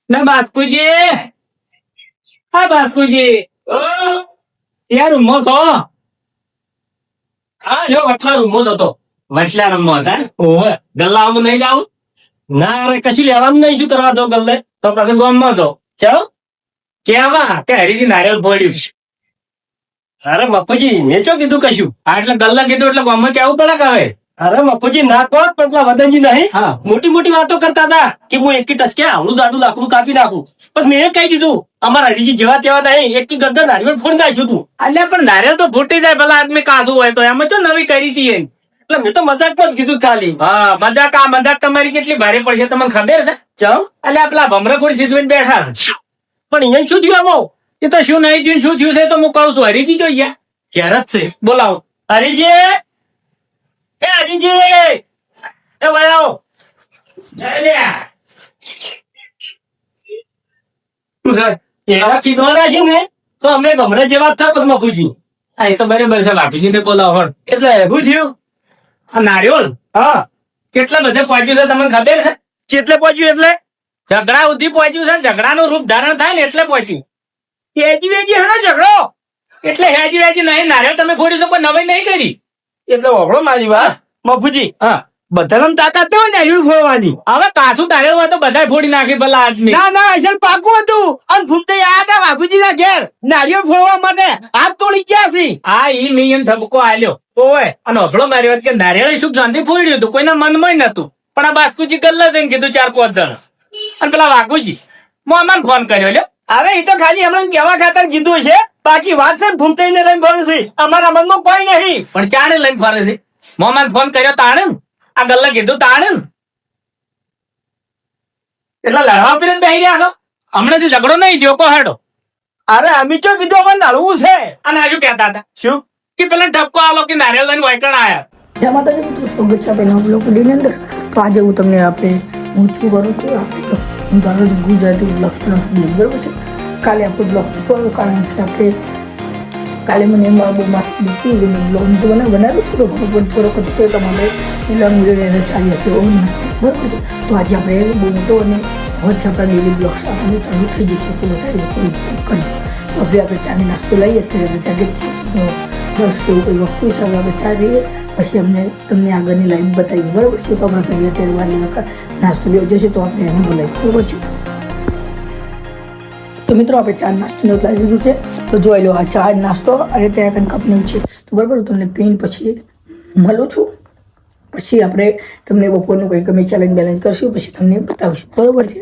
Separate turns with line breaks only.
ના બાસ્કુજી, હા બાસ્કુજી, યાર રૂમમાં છો?
હા જો વટલા રૂમમાં જ હતો.
વટલા રમવા હતા?
ઓવે.
ગલ્લામાં નહીં જાવ?
ના અરે કશું લેવાનું નહીં, શું કરવા દો ગલ્લે?
તો પછી ગોમમાં તો
ચાલ.
કેવા કે હરીજી નારિયેળ ફોડ્યું.
અરે બાપુજી મેં ચો કીધું કશું.
હા એટલે ગલ્લા કીધું એટલે ગોમમાં કેવું પડે કે હવે?
અરે બાપુજી ના કહો પણ પેલા વદનજી નહીં
હા.
મોટી મોટી વાતો કરતા હતા કે હું એકી ટસકે આવડું જાડું લાકડું કાપી નાખું. પણ મેં કહી દીધું અમારા હરીજી જેવા તેવા નહીં, એક ગરદન નારિયેળ ફોડી નાખ્યું તું.
અલ્યા પણ નારિયેળ તો ફૂટી જાય ભલા આદમી કાસું હોય તો એમાં તો નવી કરી હતી એને.
એટલે મેં તો મજાક પણ કીધું ખાલી.
હા મજાક, આ મજાક તમારી કેટલી ભારે પડશે તમને ખબર છે?
ચાલ.
અલ્યા પેલા ભમરા ખોડી સીધવીને બેઠા.
પણ અહીંયા શું થયું આમાં?
એ તો શું નહીં થયું, શું થયું છે તો હું કહું છું. હરીજી જોઈએ
ક્યારે જ છે
બોલાવો.
હરીજી, એ હરીજી, એ વળાવો. શું છે એવા કીધવાના છે ને તો અમે ગમરે જેવા જ થા બાપુજી.
હા એ તો બરાબર છે, લાભીજીને બોલાવો.
એટલે એવું થયું.
આ નારિયોલ
હા
કેટલા બધે પહોંચ્યું છે તમને ખબર છે?
ચેટલે પહોંચ્યું એટલે
ઝઘડા સુધી પહોંચ્યું છે. ઝઘડાનું રૂપ ધારણ થાય ને એટલે પહોંચ્યું.
એજી વેજી હેનો ઝઘડો.
એટલે હેજી વેજી નહીં, નારિયેળ તમે ફોડ્યું છે, કોઈ નવાઈ નહીં કરી.
એટલે વગડો મારી વાત બાપુજી.
હા
બધાને તાકાત તો નારિયેળ ફોડવાની.
હવે કાસું નારિયેળ હોય તો બધાય ફોડી નાખી ભલા આદમી.
ના ના અસલ પાકું હતું અને ફૂમતે આયા હતા બાપુજી ના ઘેર નારિયેળ ફોડવા માટે હાથ તોડી ગયા છે.
આ ઈ મિયન ધબકો આલ્યો
ઓય
અને અભળો મારી વાત કે નારિયેળ શું શાંતિ ફોડ્યું હતું, કોઈના મનમાં નતું. પણ આ બાસ્કુજી ગલ્લા જઈને કીધું 4-5 જણ. અને પેલા વાઘુજી મોહમ્મદ ફોન કર્યો લ્યો.
અરે એ તો ખાલી હમણાં કેવા ખાતર કીધું છે, બાકી વાત છે ફૂમતે ને લઈને ફરે છે. અમારા મનમાં કોઈ નહીં.
પણ ચાણે લઈને ફરે છે. મોહમ્મદ ફોન કર્યો તાણે ને? આ ગલ્લા કીધું તાણે ને? એટલે લડવા પીને બેસી રહ્યા છો? હમણાંથી ઝઘડો નહીં થયો કો હેડો.
અરે અમે તો કીધું અમારે લડવું છે.
અને હજુ કહેતા હતા
શું
કે પેલા ઠપકો આલો કે નારિયેળ લઈને વાયકણ આયા.
જય માતાજી મિત્રો, સ્વાગત છે આપણે નવા બ્લોગ વિડીયોની અંદર. તો આજે હું તમને આપણે હું શું કરું છું, આપણે તો હું દરરોજ ગુજરાતી બ્લોગ્સ બરાબર છે. કાલે આપણો બ્લોગ નહોતો આવ્યો કારણ કે આપણે કાલે મને એમાં બહુ માથું દુખતી એટલે મેં બ્લોગ તો બનાવ્યો છું, તો પણ થોડોક હતો તમારે એટલે વિડીયો ચાલી આપ્યો બરાબર છે. તો આજે આપણે બહુ મોટો અને વચ્ચે આપણા ડેલી બ્લોગ્સ આપણને ચાલુ થઈ જશે તો બધા કરી તો આપણે ચાની નાસ્તો લઈએ અત્યારે જાગે જ છીએ. તો બસ કેવું કોઈ વસ્તુ હિસાબે આપણે ચા લઈએ પછી અમને તમને આગળની લાઈવ બતાવીએ બરાબર છે. તો આપણે કહીએ અત્યારે વાલી વખત નાસ્તો લેવો જશે તો આપણે એને બોલાવીએ બરાબર છે. તો મિત્રો આપણે ચા નાસ્તોને ઉતારી દીધું છે. તો જોઈ લો આ ચા નાસ્તો અને ત્યાં કંઈ કંપની છે તો બરાબર તમને પીને પછી મળું છું. પછી આપણે તમને બપોરનું કંઈ ગમે ચેલેન્જ બેલેન્જ કરશું પછી તમને બતાવશું બરાબર છે.